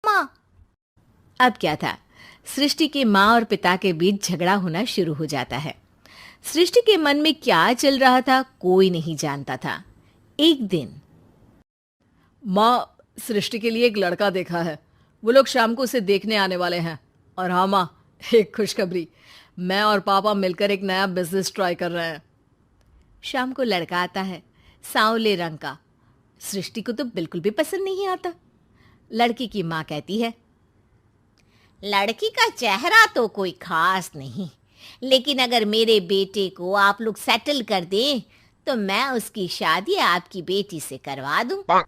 माँ। अब क्या था, सृष्टि की माँ और पिता के बीच झगड़ा होना शुरू हो जाता है। सृष्टि के मन में क्या चल रहा था कोई नहीं जानता था। एक दिन, माँ, सृष्टि के लिए एक लड़का देखा है। वो लोग शाम को उसे देखने आने वाले हैं। और हाँ माँ, एक खुशखबरी, मैं और पापा मिलकर एक नया बिजनेस ट्राई कर रहे हैं। शाम को लड़का आता है, सांवले रंग का। सृष्टि को तो बिल्कुल भी पसंद नहीं आता। लड़की की माँ कहती है, लड़की का चेहरा तो कोई खास नहीं, लेकिन अगर मेरे बेटे को आप लोग सेटल कर दें तो मैं उसकी शादी आपकी बेटी से करवा दूं।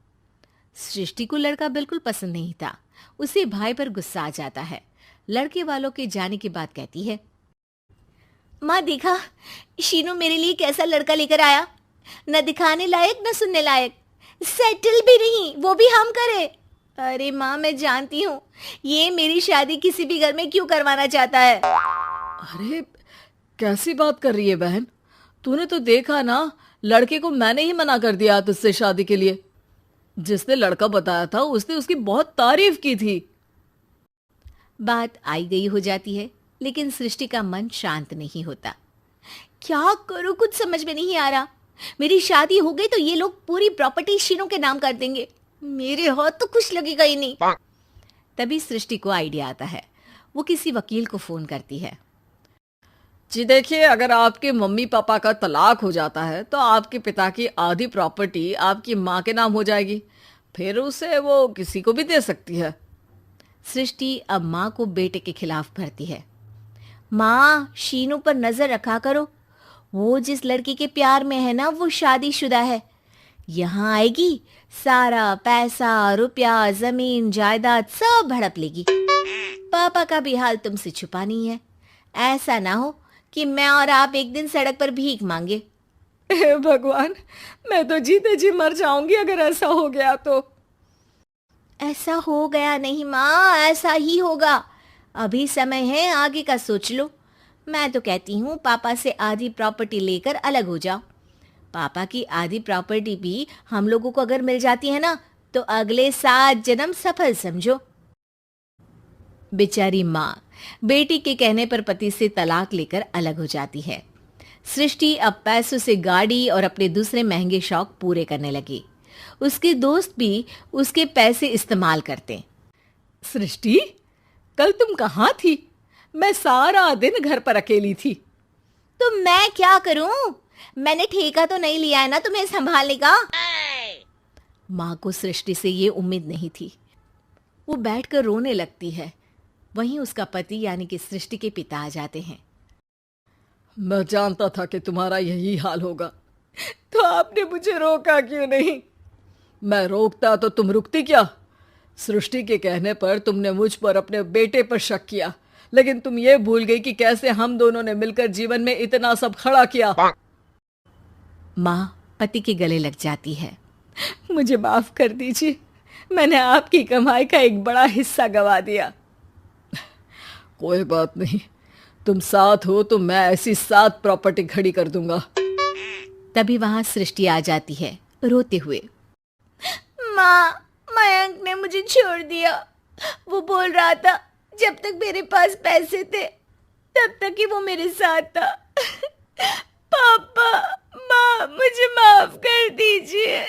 सृष्टि को लड़का बिल्कुल पसंद नहीं था। उसे भाई पर गुस्सा आ जाता है। लड़के वालों के जाने के बाद कहती है, माँ देखा, शीनू मेरे लिए कैसा लड़का लेकर आया। न दिखाने लायक न सुनने लायक, सेटल भी नहीं, वो भी हम करे। अरे माँ, मैं जानती हूँ ये मेरी शादी किसी भी घर में क्यों करवाना चाहता है। अरे, कैसी बात कर रही है बहन? तूने तो देखा ना, लड़के को मैंने ही मना कर दिया तुझसे शादी के लिए। जिसने लड़का बताया था उसने उसकी बहुत तारीफ की थी। बात आई गई हो जाती है, लेकिन सृष्टि का मन शांत नहीं होता। क्या करूं, कुछ समझ में नहीं आ रहा। मेरी शादी हो गई तो ये लोग पूरी प्रॉपर्टी शीनू के नाम कर देंगे। मेरे हाथ तो कुछ लगेगा ही नहीं। तभी सृष्टि को आइडिया आता है। वो किसी वकील को फोन करती है। जी देखिए, अगर आपके मम्मी पापा का तलाक हो जाता है तो आपके पिता की आधी प्रॉपर्टी आपकी माँ के नाम हो जाएगी। फिर उसे वो किसी को भी दे सकती है। सृष्टि अब माँ को बेटे के खिलाफ भरती है। माँ, शीनू पर नजर रखा करो। वो जिस लड़की के प्यार में है ना, वो शादीशुदा है। यहाँ आएगी, सारा पैसा, रुपया, जमीन, जायदाद सब हड़प लेगी। पापा का भी हाल तुमसे छुपा नहीं है। ऐसा ना हो कि मैं और आप एक दिन सड़क पर भीख मांगे। हे भगवान, मैं तो जीते जी मर जाऊंगी अगर ऐसा हो गया तो। ऐसा हो गया नहीं माँ, ऐसा ही होगा। अभी समय है, आगे का सोच लो। मैं तो कहती हूँ पापा से आधी प्रॉपर्टी लेकर अलग हो जाओ। पापा की आधी प्रॉपर्टी भी हम लोगों को अगर मिल जाती है ना, तो अगले 7 जन्म सफल समझो। बेचारी माँ बेटी के कहने पर पति से तलाक लेकर अलग हो जाती है। सृष्टि अब पैसों से गाड़ी और अपने दूसरे महंगे शौक पूरे करने लगी। उसके दोस्त भी उसके पैसे इस्तेमाल करते। सृष्टि, कल तुम कहाँ थी? मैं सारा दिन घर पर अकेली थी। तो मैं क्या करूं? मैंने ठेका तो नहीं लिया है ना तुम्हें संभालने का। माँ को सृष्टि से ये उम्मीद नहीं थी। वो बैठकर रोने लगती है। वहीं उसका पति यानी कि सृष्टि के पिता आ जाते हैं। मैं जानता था कि तुम्हारा यही हाल होगा, तो आपने मुझे रोका क्यों नहीं? मैं रोकता तो तुम रुकती क्या? सृष्टि के कहने पर तुमने मुझ पर, अपने बेटे पर शक किया, लेकिन तुम ये भूल गई कि कैसे हम दोनों ने मिलकर जीवन में इतना सब खड़ा किया। माँ पति के गले लग जाती है। मुझे माफ कर दीजिए, मैंने आपकी कमाई का एक बड़ा हिस्सा गवा दिया। कोई बात नहीं, तुम साथ हो तो मैं ऐसी 7 प्रॉपर्टी खड़ी कर दूंगा। तभी वहां सृष्टि आ जाती है रोते हुए। माँ, मयंक ने मुझे छोड़ दिया। वो बोल रहा था जब तक मेरे पास पैसे थे तब तक ही वो मेरे साथ था। पापा, माँ, मुझे माफ कर दीजिए।